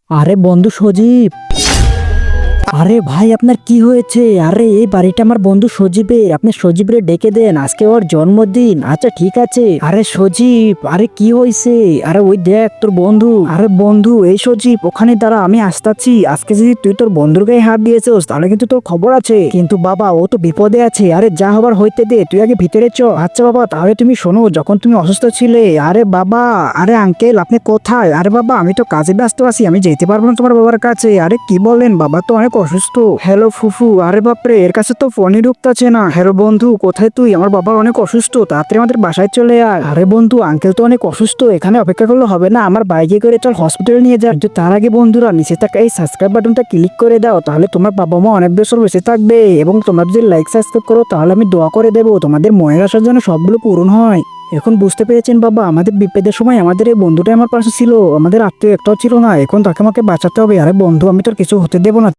আরে বন্ধু সজীব, আরে ভাই আপনার কি হয়েছে? আরে এই বাড়িটা আমার বন্ধু সজীবের, আপনি সজীবরে ডেকে দেন, আজকে ওর জন্মদিন। আচ্ছা ঠিক আছে। আরে সজীব, আরে কি হয়েছে? আরে ওই দেখ তোর বন্ধু। আরে বন্ধু এই সজীব ওখানে দাঁড়া, আমি আসতাছি। আজকে যদি তুই তোর বন্ধুর গায়ে হাত দিয়েছিস তাহলে কিন্তু তোর খবর আছে। কিন্তু বাবা ও তো বিপদে আছে, আরে যা হবার হইতে দে, তুই আগে ভিতরে চ। আচ্ছা বাবা তাহলে তুমি শোনো, যখন তুমি অসুস্থ ছিলে, আরে বাবা, আরে আঙ্কেল আপনি কোথায়? আরে বাবা আমি তো কাজে ব্যস্ত আছি, আমি যেতে পারবো না তোমার বাবার কাছে। আরে কি বলেন, বাবা তো অনেক অসুস্থ। হ্যালো ফুফু, আরে বাপরে এর কাছে তো ফোনই ঢুকতাছে না। হ্যালো বন্ধু কোথায় তুই? আমার বাবার অনেক অসুস্থ, তাড়াতাড়ি আমাদের বাসায় চলে আয়। আরে বন্ধু আঙ্কেল তো অনেক অসুস্থ, এখানে অপেক্ষা করলে হবে না, আমার বাইকে করে চল হসপিটালে নিয়ে যা। কিন্তু তার আগে বন্ধুরা নিচে থাকা এই সাবস্ক্রাইব বাটনটা ক্লিক করে দাও, তাহলে তোমার বাবা মা অনেক বছর বেঁচে থাকবে। এবং তোমরা যদি লাইক সাবস্ক্রাইব করো তাহলে আমি দোয়া করে দেবো তোমাদের মনের আশার জন্য সবগুলো পূরণ হয়। এখন বুঝতে পেরেছেন বাবা, আমাদের বিপদের সময় আমাদের এই বন্ধুটাই আমার পাশে ছিল, আমাদের আত্মীয় একটাও ছিল না। এখন তাকে আমাকে বাঁচাতে হবে। আরে বন্ধু আমি তোর কিছু হতে দেবো না।